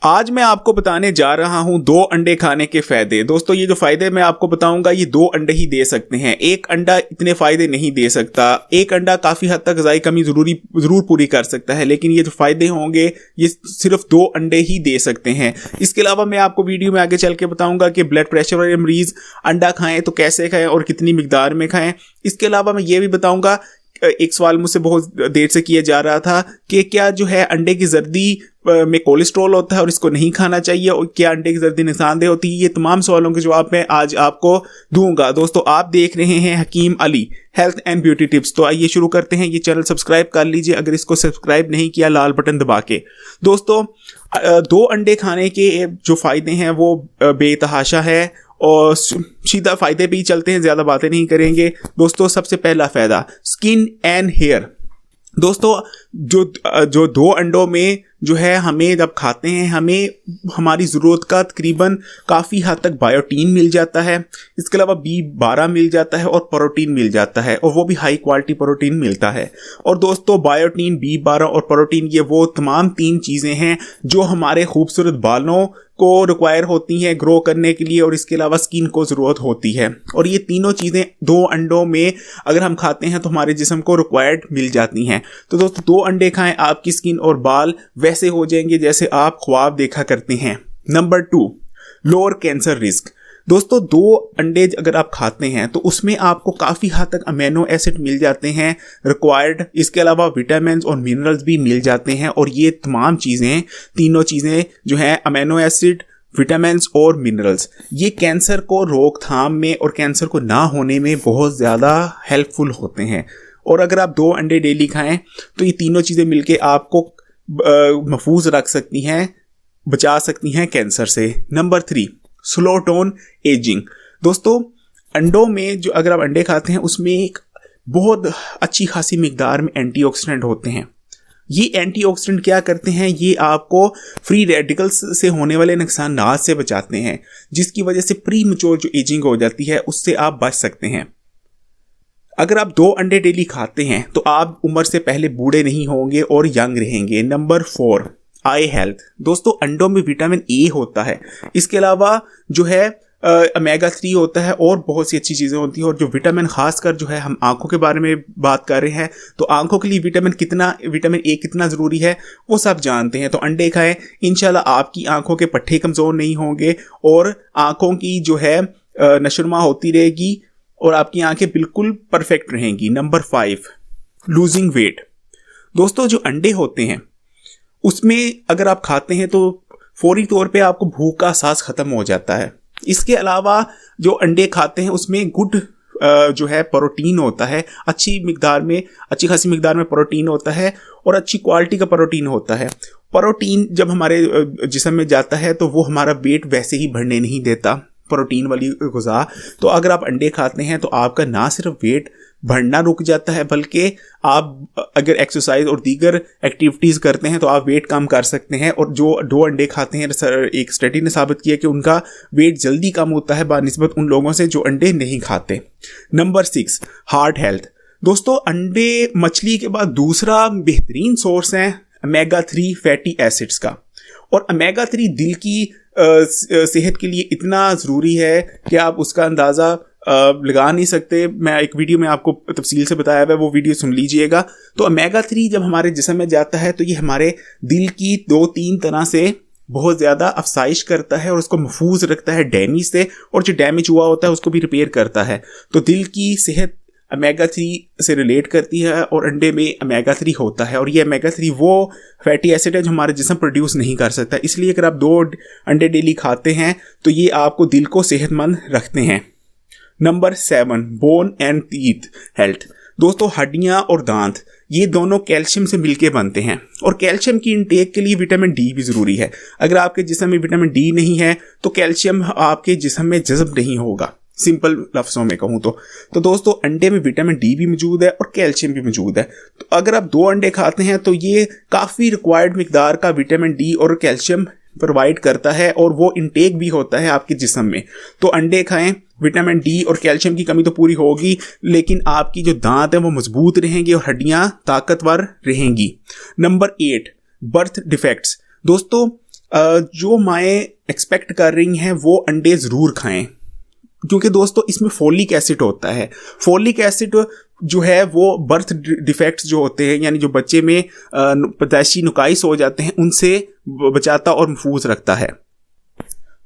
आज मैं आपको बताने जा रहा हूं 2 अंडे खाने के फायदे। दोस्तों ये जो फायदे मैं आपको बताऊंगा ये 2 अंडे ही दे सकते हैं। एक अंडा इतने फायदे नहीं दे सकता। एक अंडा काफी हद तक ग़िज़ाई कमी जरूर पूरी कर सकता है, लेकिन ये जो फायदे होंगे ये सिर्फ 2 अंडे ही दे सकते हैं। इसके अलावा मैं आपको वीडियो में आगे चल के बताऊंगा कि ब्लड प्रेशर वाले मरीज अंडा खाएं तो कैसे खाएं और कितनी मिकदार में खाएं। इसके अलावा मैं ये भी बताऊंगा, एक सवाल मुझसे बहुत देर से किया जा रहा था कि क्या जो है अंडे की जर्दी में कोलेस्ट्रॉल होता है और इसको नहीं खाना चाहिए, और क्या अंडे की जर्दी नुकसानदेह होती है। ये तमाम सवालों के जवाब मैं आज आपको दूंगा। दोस्तों आप देख रहे हैं Hakim Ali health and beauty tips. तो आइए शुरू करते हैं। ये चैनल सब्सक्राइब कर लीजिए अगर इसको सब्सक्राइब नहीं किया, लाल बटन दबा के। दोस्तों 2 अंडे खाने के जो फायदे हैं वो बेतहाशा है और सीधा फायदे पे ही चलते हैं, ज्यादा बातें नहीं करेंगे। दोस्तों सबसे पहला फायदा स्किन एंड हेयर। दोस्तों जो 2 अंडों में जो है हमें जब खाते हैं हमें हमारी ज़रूरत का तकरीबन काफ़ी हद तक बायोटीन मिल जाता है। इसके अलावा B12 मिल जाता है और प्रोटीन मिल जाता है, और वो भी हाई क्वालिटी प्रोटीन मिलता है। और दोस्तों बायोटीन, B12 और प्रोटीन ये वो तमाम 3 चीज़ें हैं जो हमारे खूबसूरत बालों को रिक्वायर होती हैं ग्रो करने के लिए, और इसके अलावा स्किन को ज़रूरत होती है। और ये तीनों चीज़ें 2 अंडों में अगर हम खाते हैं तो हमारे जिस्म को रिक्वायर्ड मिल जाती हैं। तो दोस्तों 2 अंडे खाएं, आपकी स्किन और बाल वैसे हो जाएंगे जैसे आप ख्वाब देखा करते हैं। Number 2, lower cancer risk. दोस्तों 2 अंडे अगर आप खाते हैं तो उसमें आपको काफ़ी हद तक अमीनो एसिड मिल जाते हैं रिक्वायर्ड। इसके अलावा विटामिन और मिनरल्स भी मिल जाते हैं, और ये तमाम चीज़ें, तीनों चीज़ें जो हैं अमीनो एसिड, विटामिन और मिनरल्स, ये कैंसर को रोकथाम में और कैंसर को ना होने में बहुत ज़्यादा हेल्पफुल होते हैं। और अगर आप 2 अंडे डेली खाएं तो ये तीनों चीज़ें मिलके आपको महफूज रख सकती हैं, बचा सकती हैं कैंसर से। Number 3, slow tone ageing. दोस्तों अंडों में जो अगर आप अंडे खाते हैं उसमें एक बहुत अच्छी खासी मिकदार में एंटीऑक्सीडेंट होते हैं। ये एंटीऑक्सीडेंट क्या करते हैं, ये आपको फ्री रेडिकल्स से होने वाले नुकसान से बचाते हैं, जिसकी वजह से प्री मैच्योर जो एजिंग हो जाती है उससे आप बच सकते हैं। अगर आप 2 अंडे डेली खाते हैं तो आप उम्र से पहले बूढ़े नहीं होंगे और यंग रहेंगे। नंबर 4, आई हेल्थ। दोस्तों अंडों में विटामिन ए होता है, इसके अलावा जो है ओमेगा 3 होता है और बहुत सी अच्छी चीज़ें होती हैं। और जो विटामिन खासकर जो है हम आंखों के बारे में बात कर रहे हैं तो आंखों के लिए विटामिन ए कितना ज़रूरी है वो सब जानते हैं। तो अंडे खाएं, इंशाल्लाह आपकी आंखों के पट्टे कमज़ोर नहीं होंगे और आंखों की जो है नशोनुमा होती रहेगी और आपकी आंखें बिल्कुल परफेक्ट रहेंगी। Number 5, losing weight. दोस्तों जो अंडे होते हैं उसमें अगर आप खाते हैं तो फौरी तौर पे आपको भूख का एहसास ख़त्म हो जाता है। इसके अलावा जो अंडे खाते हैं उसमें गुड जो है प्रोटीन होता है, अच्छी खासी मिकदार में प्रोटीन होता है और अच्छी क्वालिटी का प्रोटीन होता है। प्रोटीन जब हमारे जिस्म में जाता है तो वो हमारा वेट वैसे ही बढ़ने नहीं देता, प्रोटीन वाली ग़िज़ा। तो अगर आप अंडे खाते हैं तो आपका ना सिर्फ वेट बढ़ना रुक जाता है, बल्कि आप अगर एक्सरसाइज और दीगर एक्टिविटीज़ करते हैं तो आप वेट कम कर सकते हैं। और जो 2 अंडे खाते हैं, एक स्टडी ने साबित किया कि उनका वेट जल्दी कम होता है बानिस्बत उन लोगों से जो अंडे नहीं खाते। Number 6, heart health. दोस्तों अंडे मछली के बाद दूसरा बेहतरीन सोर्स है ओमेगा 3 फैटी एसिड्स का, और ओमेगा 3 दिल की सेहत के लिए इतना ज़रूरी है कि आप उसका अंदाज़ा लगा नहीं सकते। मैं एक वीडियो में आपको तफसील से बताया हुआ है, वो वीडियो सुन लीजिएगा। तो ओमेगा 3 जब हमारे जिस्म में जाता है तो ये हमारे दिल की 2-3 तरह से बहुत ज़्यादा अफसाइश करता है और उसको महफूज रखता है डैमेज से, और जो डैमेज हुआ होता है उसको भी रिपेयर करता है। तो दिल की सेहत ओमेगा 3 से रिलेट करती है और अंडे में ओमेगा 3 होता है, और ये ओमेगा 3 वो फैटी एसिड है जो हमारे जिस्म प्रोड्यूस नहीं कर सकता। इसलिए अगर आप 2 अंडे डेली खाते हैं तो ये आपको दिल को सेहतमंद रखते हैं। Number 7, bone and teeth health. दोस्तों हड्डियां और दांत ये दोनों कैल्शियम से मिलके बनते हैं, और कैल्शियम की इंटेक के लिए विटामिन डी भी ज़रूरी है। अगर आपके जिस्म में विटामिन डी नहीं है तो कैल्शियम आपके जिस्म में जज़ब नहीं होगा, सिंपल लफ्ज़ों में कहूँ तो दोस्तों अंडे में विटामिन डी भी मौजूद है और कैल्शियम भी मौजूद है। तो अगर आप 2 अंडे खाते हैं तो ये काफ़ी रिक्वायर्ड मिकदार का विटामिन डी और कैल्शियम प्रोवाइड करता है, और वो इंटेक भी होता है आपके जिस्म में। तो अंडे खाएं, विटामिन डी और कैल्शियम की कमी तो पूरी होगी, लेकिन आपकी जो दांत है वो मजबूत रहेंगे और हड्डियां ताकतवर रहेंगी। Number 8, birth defects. दोस्तों जो माएँ एक्सपेक्ट कर रही हैं वो अंडे ज़रूर खाएं, क्योंकि दोस्तों इसमें फोलिक एसिड होता है। फोलिक एसिड जो है वो बर्थ डिफेक्ट्स जो होते हैं, यानी जो बच्चे में पैदाइशी नुकाइस हो जाते हैं, उनसे बचाता और महफूज रखता है।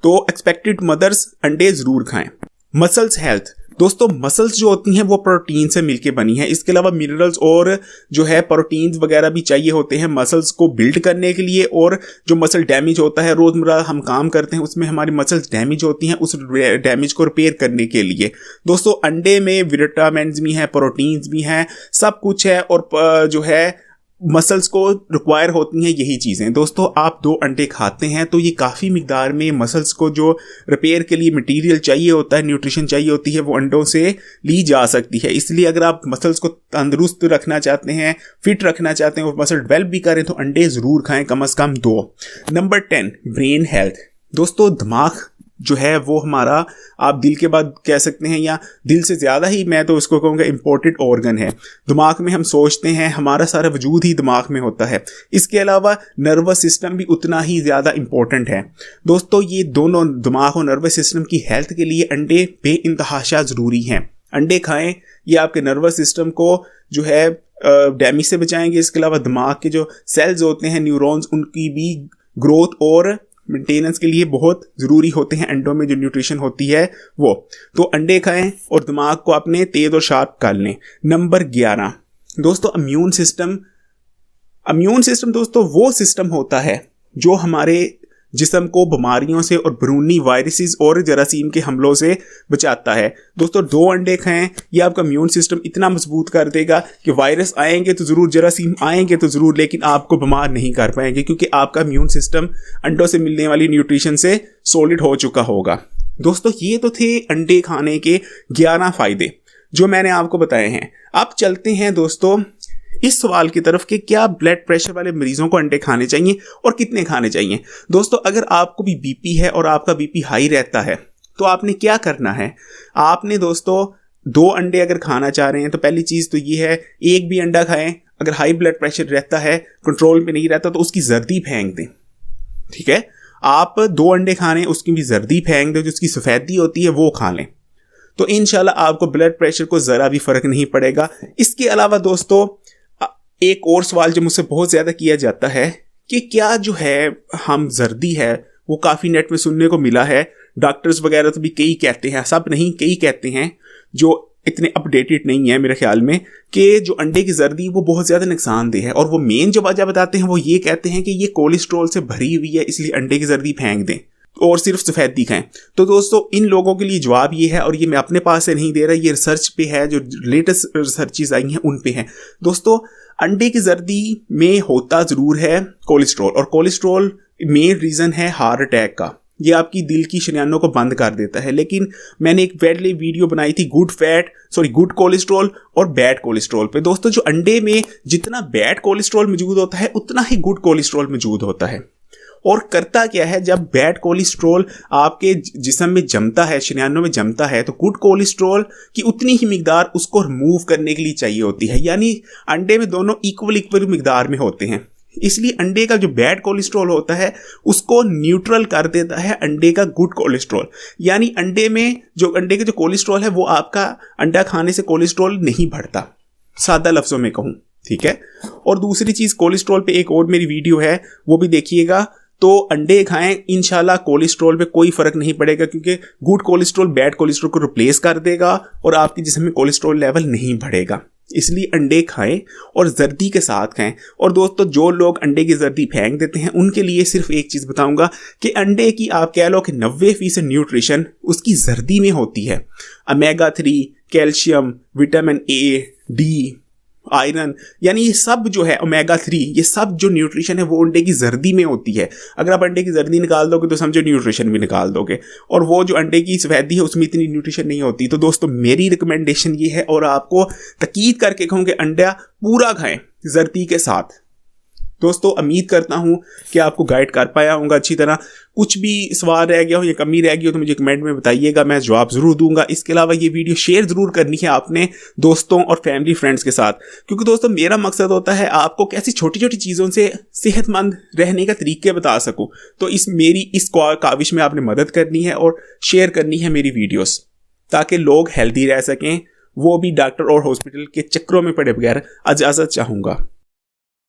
तो एक्सपेक्टेड मदर्स अंडे ज़रूर खाएं। मसल्स हेल्थ, दोस्तों मसल्स जो होती हैं वो प्रोटीन से मिलके बनी है। इसके अलावा मिनरल्स और जो है प्रोटीन्स वगैरह भी चाहिए होते हैं मसल्स को बिल्ड करने के लिए। और जो मसल डैमेज होता है, रोज़मर्रा हम काम करते हैं उसमें हमारी मसल्स डैमेज होती हैं, उस डैमेज को रिपेयर करने के लिए दोस्तों अंडे में विटामिन भी हैं, प्रोटीन्स भी हैं, सब कुछ है। और जो है मसल्स को रिक्वायर होती हैं यही चीज़ें। दोस्तों आप 2 अंडे खाते हैं तो ये काफ़ी मिकदार में मसल्स को जो रिपेयर के लिए मटेरियल चाहिए होता है, न्यूट्रिशन चाहिए होती है, वो अंडों से ली जा सकती है। इसलिए अगर आप मसल्स को तंदुरुस्त रखना चाहते हैं, फिट रखना चाहते हैं और मसल डेवलप भी करें तो अंडे ज़रूर खाएं, कम से कम 2। नंबर 10 ब्रेन हेल्थ, दोस्तों दिमाग जो है वो हमारा, आप दिल के बाद कह सकते हैं या दिल से ज़्यादा ही मैं तो उसको कहूँगा इम्पोर्टेंट ऑर्गन है। दिमाग में हम सोचते हैं, हमारा सारा वजूद ही दिमाग में होता है। इसके अलावा नर्वस सिस्टम भी उतना ही ज़्यादा इम्पोर्टेंट है। दोस्तों ये दोनों दिमाग और नर्वस सिस्टम की हेल्थ के लिए अंडे बेइंतहाशा ज़रूरी हैं। अंडे खाएं, ये आपके नर्वस सिस्टम को जो है डैमेज से बचाएंगे। इसके अलावा दिमाग के जो सेल्स होते हैं, न्यूरॉन्स, उनकी भी ग्रोथ और मेंटेनेंस के लिए बहुत ज़रूरी होते हैं अंडों में जो न्यूट्रिशन होती है वो। तो अंडे खाएं और दिमाग को अपने तेज़ और शार्प कर लें। नंबर 11 दोस्तों इम्यून सिस्टम दोस्तों वो सिस्टम होता है जो हमारे जिस्म को बीमारियों से और बैरूनी वायरसेस और जरासीम के हमलों से बचाता है। दोस्तों 2 अंडे खाएं, ये आपका इम्यून सिस्टम इतना मजबूत कर देगा कि वायरस आएंगे तो ज़रूर, जरासीम आएंगे तो ज़रूर, लेकिन आपको बीमार नहीं कर पाएंगे, क्योंकि आपका इम्यून सिस्टम अंडों से मिलने वाली न्यूट्रिशन से सॉलिड हो चुका होगा। दोस्तों ये तो थे अंडे खाने के 11 फ़ायदे जो मैंने आपको बताए हैं। अब चलते हैं दोस्तों इस सवाल की तरफ कि क्या ब्लड प्रेशर वाले मरीजों को अंडे खाने चाहिए और कितने खाने चाहिए। दोस्तों अगर आपको भी बीपी है और आपका बीपी हाई रहता है तो आपने क्या करना है, आपने दोस्तों 2 अंडे अगर खाना चाह रहे हैं तो पहली चीज़ तो ये है, एक भी अंडा खाएं। अगर हाई ब्लड प्रेशर रहता है, कंट्रोल में नहीं रहता, तो उसकी जर्दी फेंक दें। ठीक है, आप 2 अंडे खाने, उसकी भी जर्दी फेंक दें, जो उसकी सफ़ेदी होती है वो खा लें, तो इंशाल्लाह आपको ब्लड प्रेशर को ज़रा भी फ़र्क नहीं पड़ेगा। इसके अलावा दोस्तों एक और सवाल जो मुझसे बहुत ज़्यादा किया जाता है कि क्या जो है हम जर्दी है, वो काफ़ी नेट में सुनने को मिला है, डॉक्टर्स वगैरह तो भी कई कहते हैं, सब नहीं कई कहते हैं जो इतने अपडेटेड नहीं है मेरे ख्याल में, कि जो अंडे की जर्दी वो बहुत ज़्यादा नुकसानदेह है। और वो मेन जो वजह बताते हैं वो ये कहते हैं कि ये कोलेस्ट्रॉल से भरी हुई है, इसलिए अंडे की जर्दी फेंक दें और सिर्फ सफ़ेदी खाएं। तो दोस्तों इन लोगों के लिए जवाब ये है, और ये मैं अपने पास से नहीं दे रहा, ये रिसर्च पे है, जो लेटेस्ट रिसर्चेस आई हैं उन पे है। दोस्तों अंडे की जर्दी में होता ज़रूर है कोलेस्ट्रॉल, और कोलेस्ट्रॉल मेन रीज़न है हार्ट अटैक का। ये आपकी दिल की शरीयानों को बंद कर देता है। लेकिन मैंने एक वेटली वीडियो बनाई थी गुड कोलेस्ट्रॉल और बैड कोलेस्ट्रॉल पे। दोस्तों जो अंडे में जितना बैड कोलेस्ट्रॉल मौजूद होता है उतना ही गुड कोलेस्ट्रॉल मौजूद होता है। और करता क्या है, जब बैड कोलेस्ट्रॉल आपके जिस्म में जमता है, शरीयानों में जमता है, तो गुड कोलेस्ट्रॉल की उतनी ही मिकदार उसको रिमूव करने के लिए चाहिए होती है। यानी अंडे में दोनों इक्वल मिकदार में होते हैं, इसलिए अंडे का जो बैड कोलेस्ट्रॉल होता है उसको न्यूट्रल कर देता है अंडे का गुड कोलेस्ट्रॉल। यानी अंडे के जो कोलेस्ट्रॉल है वो आपका अंडा खाने से कोलेस्ट्रॉल नहीं बढ़ता, सादा लफ्ज़ों में कहूँ। ठीक है, और दूसरी चीज़ कोलेस्ट्रॉल पे एक और मेरी वीडियो है, वो भी देखिएगा। तो अंडे खाएं, इंशाल्लाह कोलेस्ट्रॉल पे कोई फ़र्क नहीं पड़ेगा, क्योंकि गुड कोलेस्ट्रॉल बैड कोलेस्ट्रॉल को रिप्लेस कर देगा और आपके जिस्म में कोलेस्ट्रॉल लेवल नहीं बढ़ेगा। इसलिए अंडे खाएं और जर्दी के साथ खाएं। और दोस्तों जो लोग अंडे की जर्दी फेंक देते हैं उनके लिए सिर्फ एक चीज़ बताऊंगा कि अंडे की आप कह लो कि 90% न्यूट्रिशन उसकी जर्दी में होती है। Omega 3, calcium, vitamin A, D, iron, यानी ये सब जो है ओमेगा 3, ये सब जो न्यूट्रिशन है वो अंडे की जर्दी में होती है। अगर आप अंडे की जर्दी निकाल दोगे तो समझो न्यूट्रिशन भी निकाल दोगे, और वो जो अंडे की सफ़ेदी है उसमें इतनी न्यूट्रिशन नहीं होती। तो दोस्तों मेरी रिकमेंडेशन ये है, और आपको ताकीद करके कहूँ कि अंडा पूरा खाएं जर्दी के साथ। दोस्तों उम्मीद करता हूँ कि आपको गाइड कर पाया होगा अच्छी तरह। कुछ भी सवाल रह गया हो या कमी रह गई हो तो मुझे कमेंट में बताइएगा, मैं जवाब ज़रूर दूंगा। इसके अलावा ये वीडियो शेयर ज़रूर करनी है आपने दोस्तों और फैमिली फ्रेंड्स के साथ, क्योंकि दोस्तों मेरा मकसद होता है आपको कैसी छोटी छोटी चीज़ों से सेहतमंद रहने का तरीके बता सकूँ। तो मेरी इस काविश में आपने मदद करनी है और शेयर करनी है मेरी वीडियोज़, ताकि लोग हेल्दी रह सकें, वो भी डॉक्टर और हॉस्पिटल के चक्करों में पड़े बगैर। इजाज़त चाहूँगा।